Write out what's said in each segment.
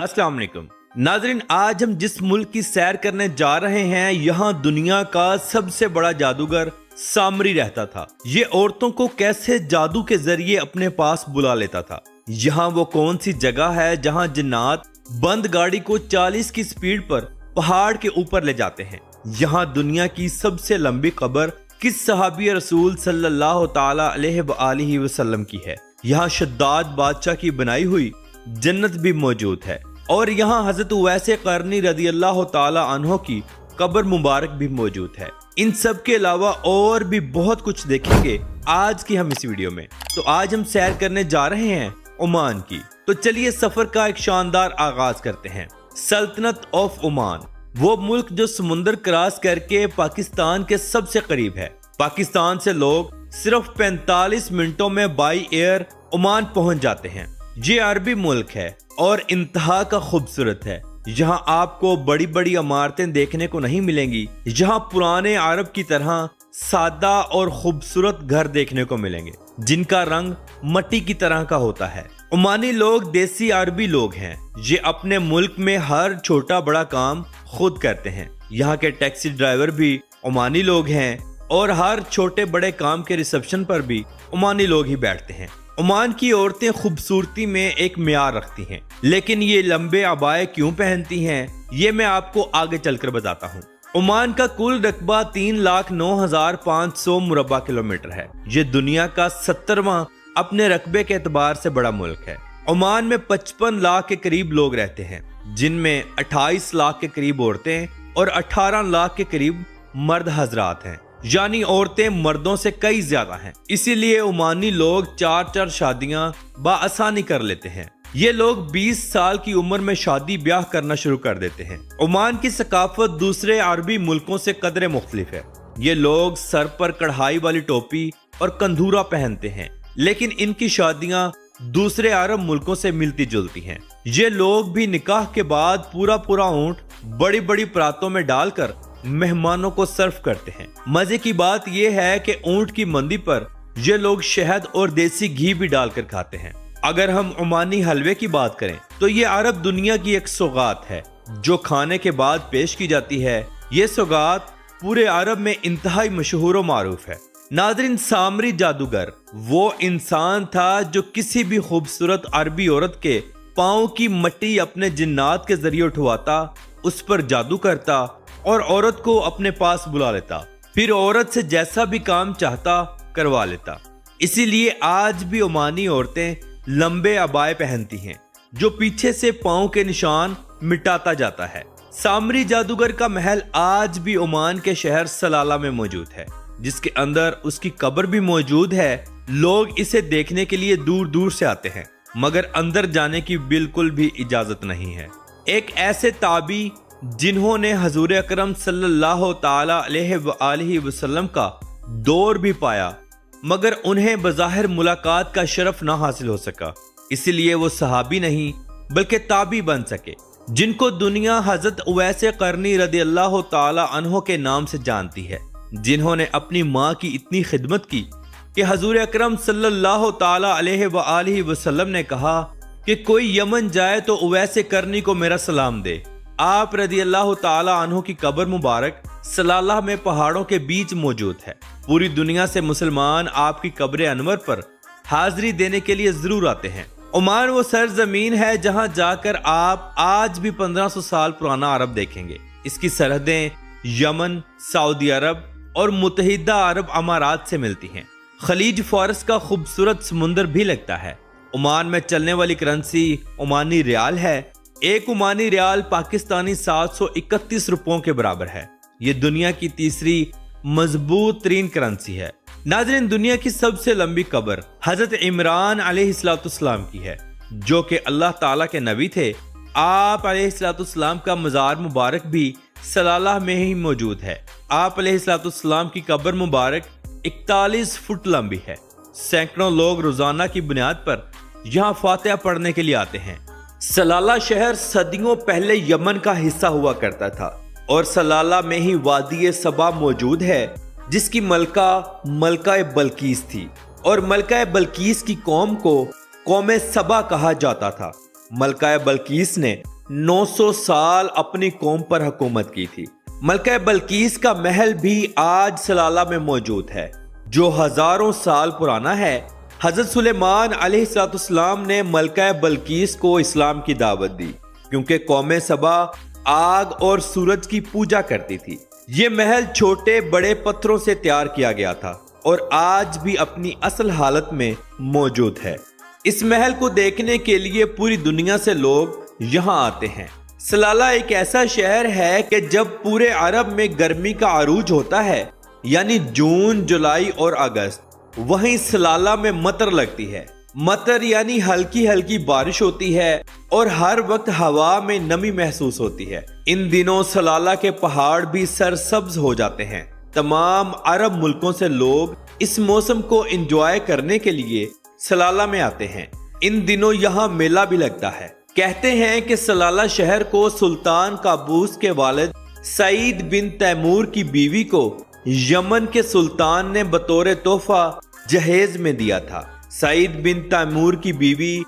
अस्सलाम वालेकुम नाजरीन, आज हम जिस मुल्क की सैर करने जा रहे हैं, यहाँ दुनिया का सबसे बड़ा जादूगर सामरी रहता था। ये औरतों को कैसे जादू के जरिए अपने पास बुला लेता था। यहाँ वो कौन सी जगह है जहाँ जिन्नात बंद गाड़ी को 40 की स्पीड पर पहाड़ के ऊपर ले जाते हैं। यहाँ दुनिया की सबसे लंबी कब्र किस सहाबी रसूल सल्लल्लाहु ताला अलैहि वसल्लम की है। यहाँ शद्दाद बादशाह की बनाई हुई जन्नत भी मौजूद है और यहाँ हजरत उवैसे करनी रदी अल्लाह ताला अन्हो की कब्र मुबारक भी मौजूद है। इन सब के अलावा और भी बहुत कुछ देखेंगे आज की हम इस वीडियो में। तो आज हम सैर करने जा रहे हैं ओमान की। तो चलिए सफर का एक शानदार आगाज करते हैं। सल्तनत ऑफ ओमान, वो मुल्क जो समुंदर क्रॉस करके पाकिस्तान के सबसे करीब है। पाकिस्तान से लोग सिर्फ 45 मिनटों में बाई एयर ओमान पहुंच जाते हैं। ये अरबी मुल्क है और इंतहा का खूबसूरत है। यहाँ आपको बड़ी बड़ी इमारतें देखने को नहीं मिलेंगी। यहाँ पुराने अरब की तरह सादा और खूबसूरत घर देखने को मिलेंगे जिनका रंग मट्टी की तरह का होता है। ओमानी लोग देसी अरबी लोग हैं। ये अपने मुल्क में हर छोटा बड़ा काम खुद करते हैं। यहाँ के टैक्सी ड्राइवर भी ओमानी लोग हैं और हर छोटे बड़े काम के रिसेप्शन पर भी ओमानी लोग ही बैठते हैं। ओमान की औरतें खूबसूरती में एक मियार रखती हैं, लेकिन ये लंबे अबाए क्यों पहनती हैं ये मैं आपको आगे चलकर बताता हूँ। ओमान का कुल रकबा 3,09,500 मुरब्बा किलोमीटर है। ये दुनिया का 70वां अपने रकबे के एतबार से बड़ा मुल्क है। ओमान में 55 लाख के करीब लोग रहते हैं, जिनमें 28 लाख के करीब औरतें और 18 लाख के करीब मर्द हजरात हैं, यानी औरतें मर्दों से कई ज्यादा हैं। इसीलिए ओमानी लोग 4 शादियां बाआसानी कर लेते हैं। ये लोग 20 साल की उम्र में शादी ब्याह करना शुरू कर देते हैं। ओमान की सकाफत दूसरे अरबी मुल्कों से कदरे मुख्तलिफ है। ये लोग सर पर कढ़ाई वाली टोपी और कंधूरा पहनते हैं, लेकिन इनकी शादियां दूसरे अरब मुल्कों से मिलती जुलती हैं। ये लोग भी निकाह के बाद पूरा ऊंट बड़ी बड़ी परातों में डालकर मेहमानों को सर्व करते हैं। मजे की बात यह है कि ऊंट की मंदी पर ये लोग शहद और देसी घी भी डालकर खाते हैं। अगर हम ओमानी हलवे की बात करें तो ये अरब दुनिया की एक सौगात है जो खाने के बाद पेश की जाती है। ये सौगात पूरे अरब में इंतहाई मशहूर और मारूफ है। नाज़रीन, सामरी जादूगर वो इंसान था जो किसी भी खूबसूरत अरबी औरत के पाँव की मट्टी अपने जिन्नात के जरिए उठवाता, उस पर जादू करता और औरत को अपने पास बुला लेता, फिर औरत से जैसा भी काम चाहता करवा लेता। इसीलिए आज भी ओमानी औरतें लंबे अबाए पहनती हैं जो पीछे से पाँव के निशान मिटाता जाता है। सामरी जादूगर का महल आज भी ओमान के शहर सलाला में मौजूद है, जिसके अंदर उसकी कब्र भी मौजूद है। लोग इसे देखने के लिए दूर दूर से आते हैं, मगर अंदर जाने की बिल्कुल भी इजाजत नहीं है। एक ऐसे ताबी जिन्होंने हजूर अकरम सल्लल्लाहु ताला अलैहि वसल्लम का दौर भी पाया, मगर उन्हें बज़ाहिर मुलाकात का शरफ ना हासिल हो सका, इसलिए वो सहाबी नहीं बल्कि ताबी बन सके, जिनको दुनिया हजरत उवैसे करनी रदी अल्लाह ताला अन्हो के नाम से जानती है, जिन्होंने अपनी माँ की इतनी खिदमत की कि हजूर अकरम सल्लल्लाहु ताला अलैहि वसल्लम ने कहा कि कोई यमन जाए तो उवैसे करनी को मेरा सलाम दे। आप रदी अल्लाह ताला अन्हो की कब्र मुबारक सलाला में पहाड़ों के बीच मौजूद है। पूरी दुनिया से मुसलमान आपकी कब्र अनवर पर हाजिरी देने के लिए जरूर आते हैं। ओमान वो सरजमीन है जहां जाकर आप आज भी 1500 साल पुराना अरब देखेंगे। इसकी सरहदें यमन, सऊदी अरब और मुत्तहिदा अरब अमारात से मिलती हैं। खलीज फारस का खूबसूरत समुंदर भी लगता है। ओमान में चलने वाली करेंसी ओमानी रियाल है। एक ओमानी रियाल पाकिस्तानी 731 रुपयों के बराबर है। ये दुनिया की तीसरी मजबूत तरीन करेंसी है। नाज़रीन, दुनिया की सबसे लंबी कब्र हजरत इमरान अलैहिस्सलाम की है, जो कि अल्लाह ताला के नबी थे। आप अलैहिस्सलाम का मज़ार मुबारक भी सलाला में ही मौजूद है। आप अलैहिस्सलाम की कब्र मुबारक 41 फुट लंबी है। सैकड़ों लोग रोजाना की बुनियाद पर यहाँ फातिहा पढ़ने के लिए आते हैं। सलाला शहर सदियों पहले यमन का हिस्सा हुआ करता था और सलाला में ही वादी सबा मौजूद है, जिसकी मलका बल्कीस थी और मलका बल्कीस की कौम को कौम सबा कहा जाता था। ملکہ بلقیس نے 900 سال اپنی قوم پر حکومت کی تھی۔ ملکہ بلقیس کا محل بھی آج سلالہ میں موجود ہے جو ہزاروں سال پرانا ہے۔ حضرت سلیمان علیہ السلام نے ملکہ بلقیس کو اسلام کی دعوت دی کیونکہ قوم سبا آگ اور سورج کی پوجا کرتی تھی۔ یہ محل چھوٹے بڑے پتھروں سے تیار کیا گیا تھا اور آج بھی اپنی اصل حالت میں موجود ہے۔ اس محل کو دیکھنے کے لیے پوری دنیا سے لوگ یہاں آتے ہیں۔ سلالہ ایک ایسا شہر ہے کہ جب پورے عرب میں گرمی کا عروج ہوتا ہے یعنی جون، جولائی اور اگست، وہیں سلالہ میں مطر لگتی ہے۔ مطر یعنی ہلکی ہلکی بارش ہوتی ہے اور ہر وقت ہوا میں نمی محسوس ہوتی ہے۔ ان دنوں سلالہ کے پہاڑ بھی سرسبز ہو جاتے ہیں۔ تمام عرب ملکوں سے لوگ اس موسم کو انجوائے کرنے کے لیے سلالہ میں آتے ہیں۔ ان دنوں یہاں میلہ بھی لگتا ہے۔ کہتے ہیں کہ سلالہ شہر کو سلطان قابوس کے والد سعید بن تیمور کی بیوی کو یمن کے سلطان نے بطور تحفہ جہیز میں دیا تھا۔ سعید بن تیمور کی بیوی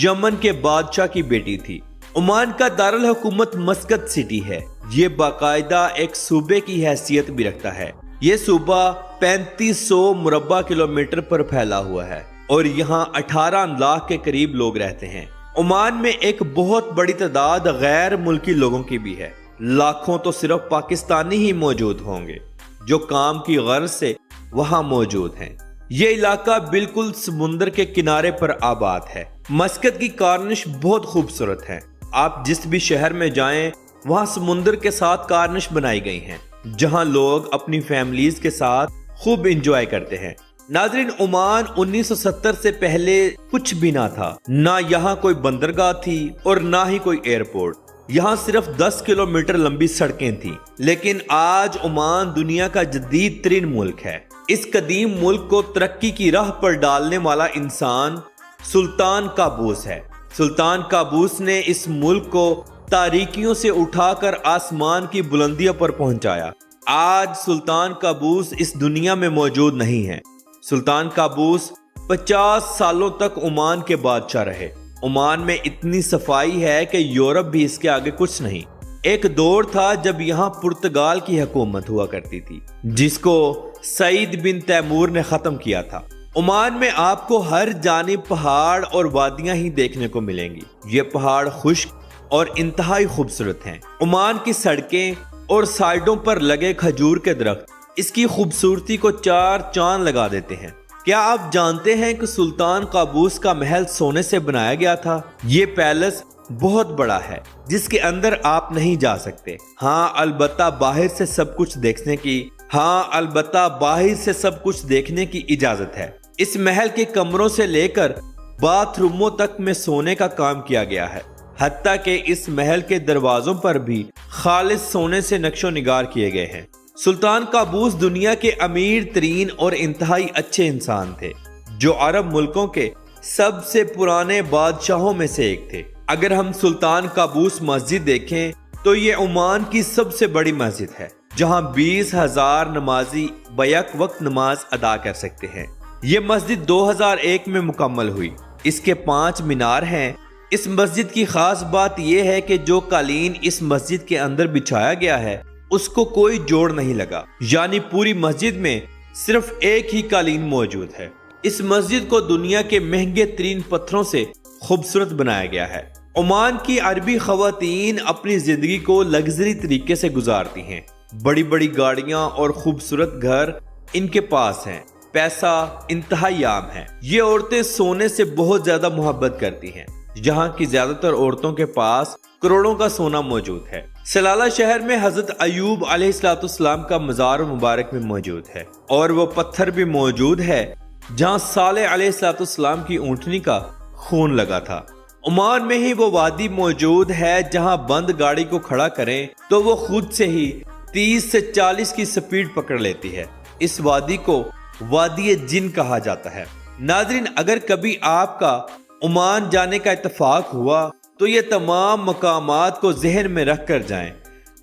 یمن کے بادشاہ کی بیٹی تھی۔ عمان کا دارالحکومت مسقط سٹی ہے۔ یہ باقاعدہ ایک صوبے کی حیثیت بھی رکھتا ہے۔ یہ صوبہ 3500 مربع کلومیٹر پر پھیلا ہوا ہے اور یہاں 18 لاکھ کے قریب لوگ رہتے ہیں۔ عمان میں ایک بہت بڑی تعداد غیر ملکی لوگوں کی بھی ہے۔ لاکھوں تو صرف پاکستانی ہی موجود ہوں گے جو کام کی غرض سے وہاں موجود ہیں۔ یہ علاقہ بالکل سمندر کے کنارے پر آباد ہے۔ مسقط کی کارنش بہت خوبصورت ہے۔ آپ جس بھی شہر میں جائیں وہاں سمندر کے ساتھ کارنش بنائی گئی ہیں جہاں لوگ اپنی فیملیز کے ساتھ خوب انجوائے کرتے ہیں۔ ناظرین، عمان 1970 سے پہلے کچھ بھی نہ تھا۔ نہ یہاں کوئی بندرگاہ تھی اور نہ ہی کوئی ایئرپورٹ۔ یہاں صرف 10 کلومیٹر لمبی سڑکیں تھیں، لیکن آج عمان دنیا کا جدید ترین ملک ہے۔ اس قدیم ملک کو ترقی کی راہ پر ڈالنے والا انسان سلطان قابوس ہے۔ سلطان قابوس نے اس ملک کو تاریکیوں سے اٹھا کر آسمان کی بلندیوں پر پہنچایا۔ آج سلطان قابوس اس دنیا میں موجود نہیں ہے۔ سلطان قابوس 50 سالوں تک عمان کے بادشاہ رہے۔ عمان میں اتنی صفائی ہے کہ یورپ بھی اس کے آگے کچھ نہیں۔ ایک دور تھا جب یہاں پرتگال کی حکومت ہوا کرتی تھی جس کو سعید بن تیمور نے ختم کیا تھا۔ عمان میں آپ کو ہر جانب پہاڑ اور وادیاں ہی دیکھنے کو ملیں گی۔ یہ پہاڑ خشک اور انتہائی خوبصورت ہیں۔ عمان کی سڑکیں اور سائڈوں پر لگے کھجور کے درخت اس کی خوبصورتی کو 4 چاند لگا دیتے ہیں۔ کیا آپ جانتے ہیں کہ سلطان قابوس کا محل سونے سے بنایا گیا تھا؟ یہ پیلس بہت بڑا ہے جس کے اندر آپ نہیں جا سکتے۔ البتہ باہر سے سب کچھ دیکھنے کی اجازت ہے۔ اس محل کے کمروں سے لے کر باتھ روموں تک میں سونے کا کام کیا گیا ہے۔ حتیٰ کہ اس محل کے دروازوں پر بھی خالص سونے سے نقش و نگار کیے گئے ہیں۔ سلطان قابوس دنیا کے امیر ترین اور انتہائی اچھے انسان تھے جو عرب ملکوں کے سب سے پرانے بادشاہوں میں سے ایک تھے۔ اگر ہم سلطان قابوس مسجد دیکھیں تو یہ عمان کی سب سے بڑی مسجد ہے جہاں 20,000 نمازی بیک وقت نماز ادا کر سکتے ہیں۔ یہ مسجد 2001 میں مکمل ہوئی۔ اس کے 5 مینار ہیں۔ اس مسجد کی خاص بات یہ ہے کہ جو قالین اس مسجد کے اندر بچھایا گیا ہے اس کو کوئی جوڑ نہیں لگا، یعنی پوری مسجد میں صرف ایک ہی قالین موجود ہے۔ اس مسجد کو دنیا کے مہنگے ترین پتھروں سے خوبصورت بنایا گیا ہے۔ عمان کی عربی خواتین اپنی زندگی کو لگژری طریقے سے گزارتی ہیں۔ بڑی بڑی گاڑیاں اور خوبصورت گھر ان کے پاس ہیں۔ پیسہ انتہائی عام ہے۔ یہ عورتیں سونے سے بہت زیادہ محبت کرتی ہیں۔ جہاں کی زیادہ تر عورتوں کے پاس کروڑوں کا سونا موجود ہے۔ سلالہ شہر میں حضرت ایوب علیہ السلام کا مزار مبارک بھی موجود ہے اور وہ پتھر بھی موجود ہے جہاں صالح علیہ السلام کی اونٹنی کا خون لگا تھا۔ عمان میں ہی وہ وادی موجود ہے جہاں بند گاڑی کو کھڑا کریں تو وہ خود سے ہی 30 سے 40 کی سپیڈ پکڑ لیتی ہے۔ اس وادی کو وادی جن کہا جاتا ہے۔ ناظرین، اگر کبھی آپ کا عمان جانے کا اتفاق ہوا تو یہ تمام مقامات کو ذہن میں رکھ کر جائیں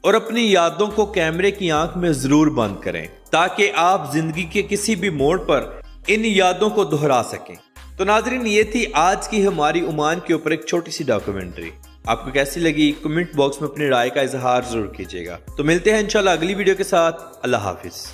اور اپنی یادوں کو کیمرے کی آنکھ میں ضرور بند کریں تاکہ آپ زندگی کے کسی بھی موڑ پر ان یادوں کو دہرا سکیں۔ تو ناظرین یہ تھی آج کی ہماری عمان کے اوپر ایک چھوٹی سی ڈاکیومنٹری. آپ کو کیسی لگی کمنٹ باکس میں اپنی رائے کا اظہار ضرور کیجیے گا. تو ملتے ہیں انشاءاللہ اگلی ویڈیو کے ساتھ. اللہ حافظ.